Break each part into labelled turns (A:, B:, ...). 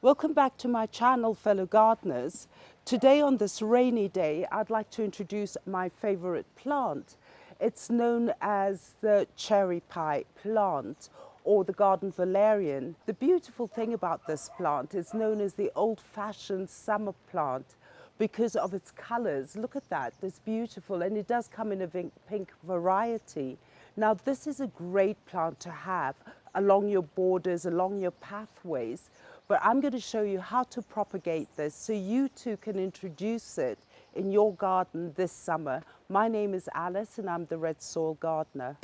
A: Welcome back to my channel, fellow gardeners. Today on this rainy day, I'd like to introduce my favorite plant. It's known as the cherry pie plant or the garden valerian. The beautiful thing about this plant is known as the old-fashioned summer plant because of its colors. Look at that, it's beautiful, and it does come in a pink variety. Now this is a great plant to have along your borders, along your pathways, but I'm going to show you how to propagate this so you too can introduce it in your garden this summer. My name is Alice and I'm the Red Soil Gardener.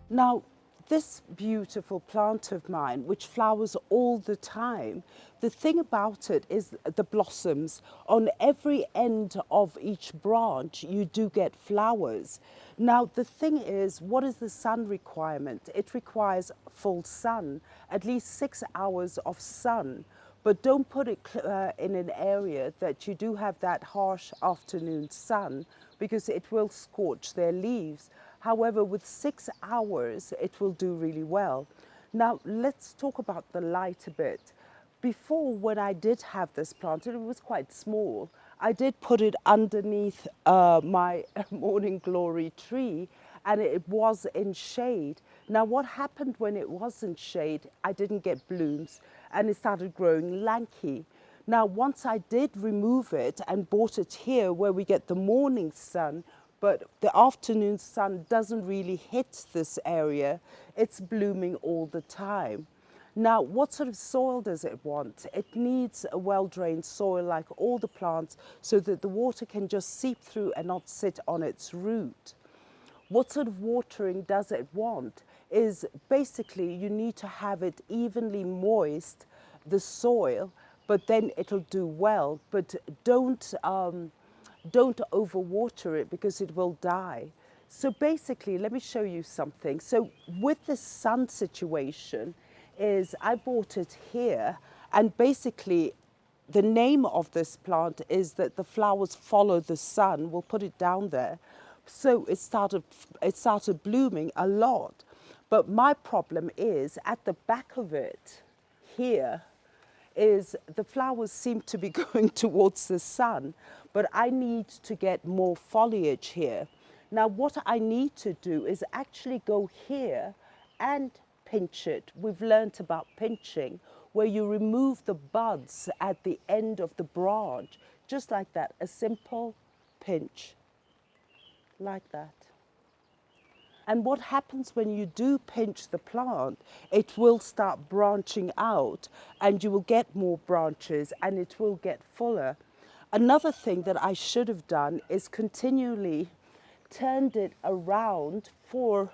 A: Now, this beautiful plant of mine, which flowers all the time, the thing about it is the blossoms. On every end of each branch, you do get flowers. Now, the thing is, what is the sun requirement? It requires full sun, at least 6 hours of sun. But don't put it in an area that you do have that harsh afternoon sun, because it will scorch their leaves. However, with 6 hours, it will do really well. Now, let's talk about the light a bit. Before, when I did have this plant, and it was quite small, I did put it underneath my morning glory tree, and it was in shade. Now, what happened when it was in shade, I didn't get blooms, and it started growing lanky. Now, once I did remove it and brought it here where we get the morning sun, but the afternoon sun doesn't really hit this area, it's blooming all the time. Now, what sort of soil does it want? It needs a well-drained soil like all the plants so that the water can just seep through and not sit on its root. What sort of watering does it want? Is basically you need to have it evenly moist, the soil, but then it'll do well. But don't overwater it because it will die. So basically, let me show you something. So with the sun situation is I bought it here, and basically the name of this plant is that the flowers follow the sun. We'll put it down there. So it started blooming a lot. But my problem is at the back of it here is the flowers seem to be going towards the sun, but I need to get more foliage here. Now what I need to do is actually go here and pinch it. We've learnt about pinching, where you remove the buds at the end of the branch, just like that, a simple pinch, like that. And what happens when you do pinch the plant, it will start branching out and you will get more branches and it will get fuller. Another thing that I should have done is continually turned it around for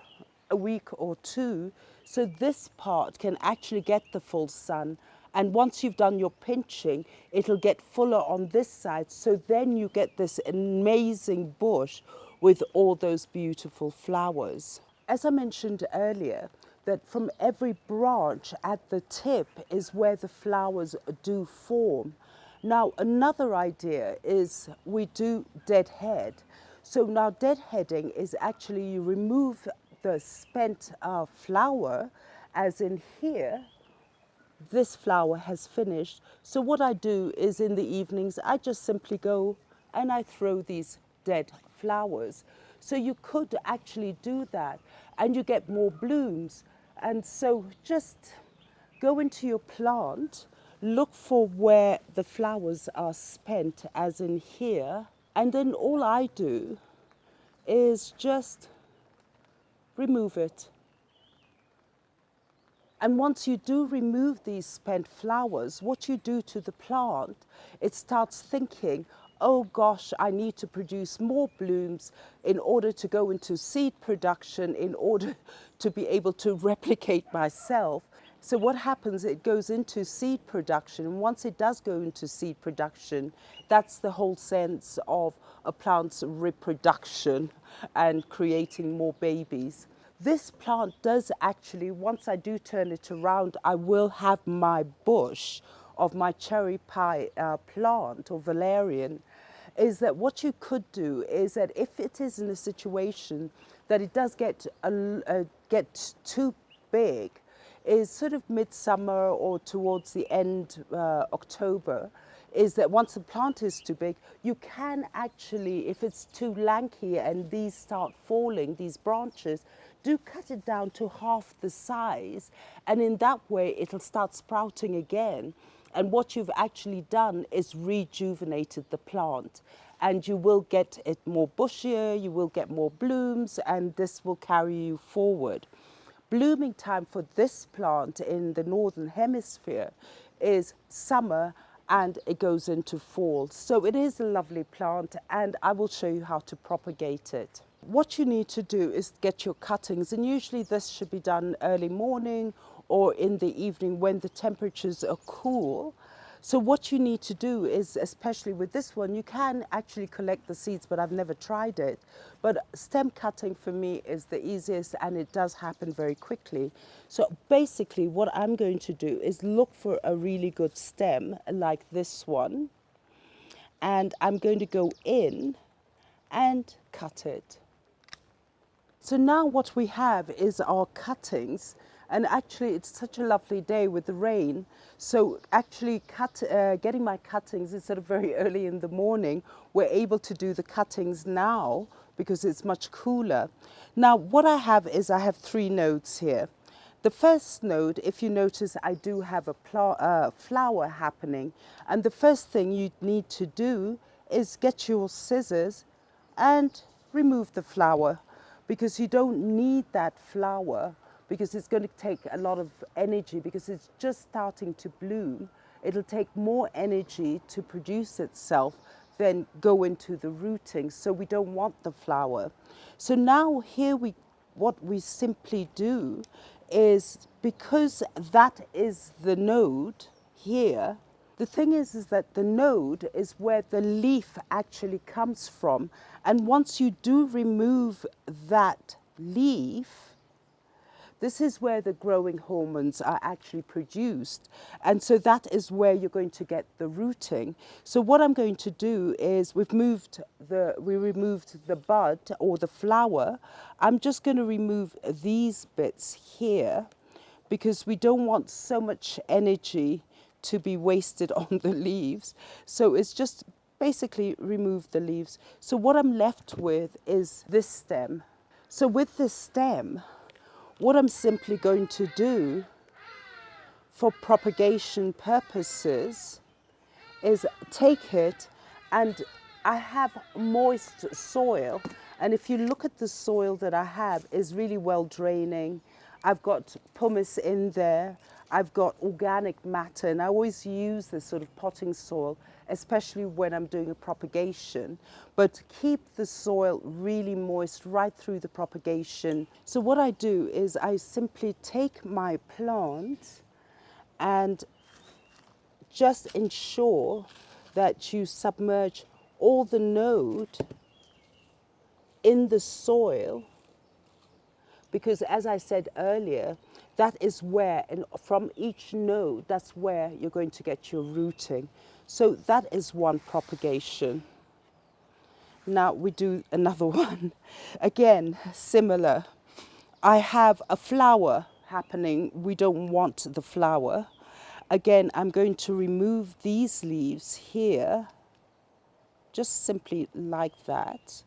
A: a week or two so this part can actually get the full sun. And once you've done your pinching, it'll get fuller on this side. So then you get this amazing bush with all those beautiful flowers. As I mentioned earlier, that from every branch at the tip is where the flowers do form. Now, another idea is we do deadhead. So now deadheading is actually you remove the spent flower, as in here, this flower has finished. So what I do is in the evenings, I just simply go and I throw these dead flowers. So you could actually do that and you get more blooms. And so just go into your plant, look for where the flowers are spent, as in here, and then all I do is just remove it. And once you do remove these spent flowers, what you do to the plant, it starts thinking, oh gosh, I need to produce more blooms in order to go into seed production, in order to be able to replicate myself. So what happens, it goes into seed production. And once it does go into seed production, that's the whole sense of a plant's reproduction and creating more babies. This plant does actually, once I do turn it around, I will have my bush of my cherry pie plant or valerian. is that what you could do is that if it is in a situation that it does get too big, is sort of midsummer or towards the end October, is that once the plant is too big, you can actually, if it's too lanky and these start falling, these branches, do cut it down to half the size, and in that way it'll start sprouting again. And what you've actually done is rejuvenated the plant, and you will get it more bushier, you will get more blooms, and this will carry you forward. Blooming time for this plant in the northern hemisphere is summer, and it goes into fall. So it is a lovely plant, and I will show you how to propagate it. What you need to do is get your cuttings, and usually this should be done early morning or in the evening when the temperatures are cool. So what you need to do is, especially with this one, you can actually collect the seeds, but I've never tried it. But stem cutting for me is the easiest, and it does happen very quickly. So basically what I'm going to do is look for a really good stem like this one, and I'm going to go in and cut it. So now what we have is our cuttings, and actually it's such a lovely day with the rain. So actually getting my cuttings instead of very early in the morning, we're able to do the cuttings now because it's much cooler. Now what I have is I have 3 nodes here. The first node, if you notice, I do have a flower happening, and the first thing you need to do is get your scissors and remove the flower, because you don't need that flower, because it's going to take a lot of energy, because it's just starting to bloom. It'll take more energy to produce itself than go into the rooting, so we don't want the flower. So now here what we simply do is, because that is the node here, the thing is that the node is where the leaf actually comes from. And once you do remove that leaf, this is where the growing hormones are actually produced. And so that is where you're going to get the rooting. So what I'm going to do is, we removed the bud or the flower. I'm just going to remove these bits here, because we don't want so much energy to be wasted on the leaves. So it's just basically remove the leaves. So what I'm left with is this stem. So with this stem, what I'm simply going to do for propagation purposes is take it, and I have moist soil, and if you look at the soil that I have, is really well draining. I've got pumice in there, I've got organic matter, and I always use this sort of potting soil, especially when I'm doing a propagation, but keep the soil really moist right through the propagation. So what I do is I simply take my plant and just ensure that you submerge all the node in the soil, because as I said earlier, that is where, and from each node, that's where you're going to get your rooting. So that is one propagation. Now we do another one. Again, similar. I have a flower happening. We don't want the flower. Again, I'm going to remove these leaves here, just simply like that.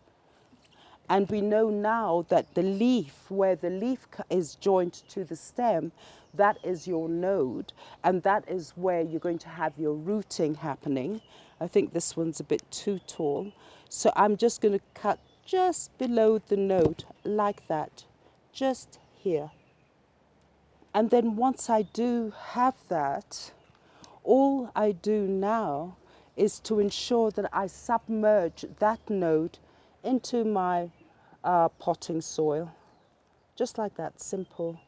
A: And we know now that the leaf, where the leaf is joined to the stem, that is your node, and that is where you're going to have your rooting happening. I think this one's a bit too tall. So I'm just going to cut just below the node, like that, just here. And then once I do have that, all I do now is to ensure that I submerge that node into my potting soil, just like that, simple.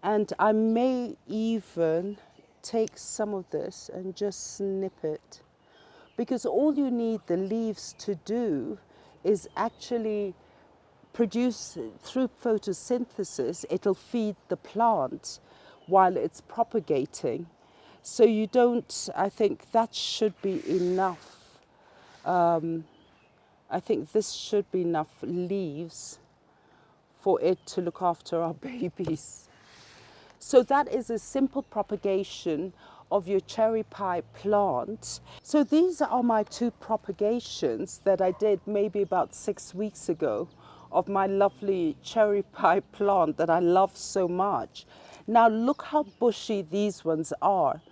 A: And I may even take some of this and just snip it, because all you need the leaves to do is actually produce, through photosynthesis, it'll feed the plant while it's propagating. So you don't, I think that should be enough I think this should be enough leaves for it to look after our babies. So that is a simple propagation of your cherry pie plant. So these are my 2 propagations that I did maybe about 6 weeks ago of my lovely cherry pie plant that I love so much. Now look how bushy these ones are.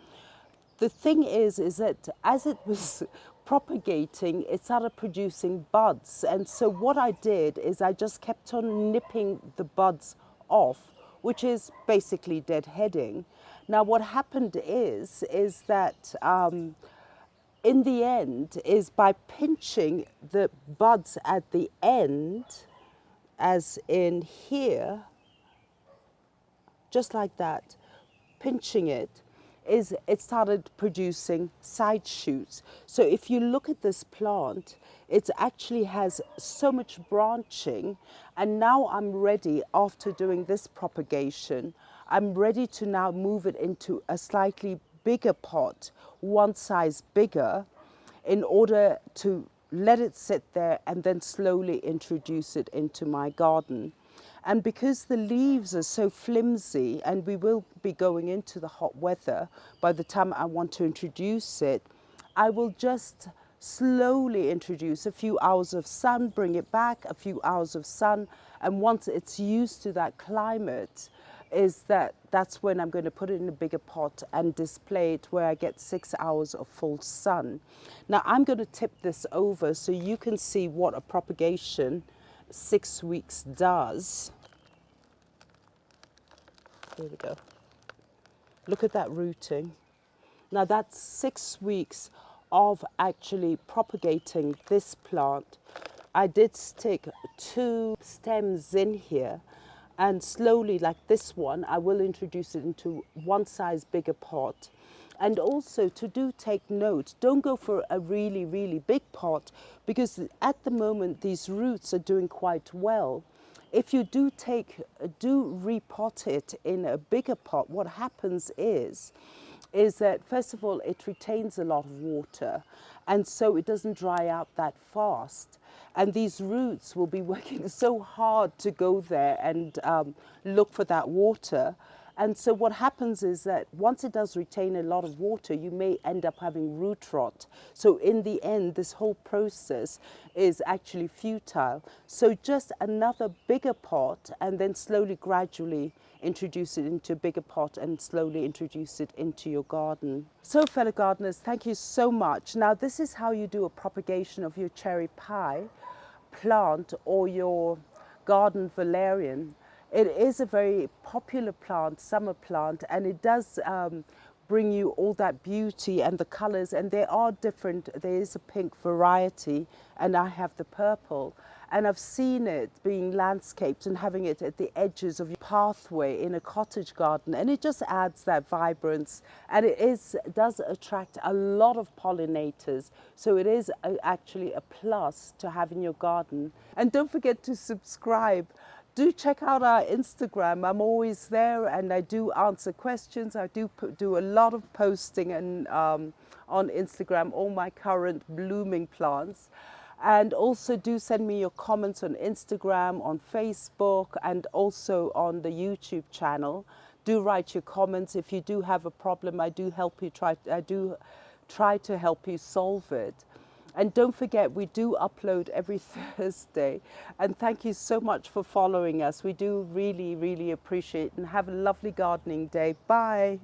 A: The thing is that as it was propagating, it started producing buds. And so what I did is I just kept on nipping the buds off, which is basically deadheading. Now what happened is that in the end is by pinching the buds at the end, as in here, just like that, pinching it, it started producing side shoots. So if you look at this plant, it actually has so much branching, and now I'm ready, after doing this propagation, I'm ready to now move it into a slightly bigger pot, one size bigger, in order to let it sit there and then slowly introduce it into my garden. And because the leaves are so flimsy, and we will be going into the hot weather by the time I want to introduce it, I will just slowly introduce a few hours of sun, bring it back, a few hours of sun, and once it's used to that climate, that's when I'm going to put it in a bigger pot and display it where I get 6 hours of full sun. Now I'm going to tip this over so you can see what a propagation 6 weeks does. There we go. Look at that rooting. Now that's 6 weeks of actually propagating this plant. I did stick 2 stems in here, and slowly, like this one, I will introduce it into one size bigger pot. And also to take note, don't go for a really, really big pot, because at the moment these roots are doing quite well. If you do repot it in a bigger pot, what happens is that first of all, it retains a lot of water, and so it doesn't dry out that fast. And these roots will be working so hard to go there and look for that water. And so what happens is that once it does retain a lot of water, you may end up having root rot. So in the end, this whole process is actually futile. So just another bigger pot, and then slowly, gradually introduce it into a bigger pot and slowly introduce it into your garden. So fellow gardeners, thank you so much. Now this is how you do a propagation of your cherry pie plant or your garden valerian. It is a very popular plant, summer plant, and it does bring you all that beauty and the colors, and there are different, there is a pink variety, and I have the purple. And I've seen it being landscaped and having it at the edges of your pathway in a cottage garden, and it just adds that vibrance, and does attract a lot of pollinators. So it is actually a plus to have in your garden. And don't forget to subscribe. Do check out our Instagram. I'm always there, and I do answer questions. I do a lot of posting and on Instagram, all my current blooming plants. And also do send me your comments on Instagram, on Facebook, and also on the YouTube channel. Do write your comments. If you do have a problem, I do try to help you solve it. And don't forget, we do upload every Thursday. And thank you so much for following us. We do really, really appreciate it. And have a lovely gardening day. Bye.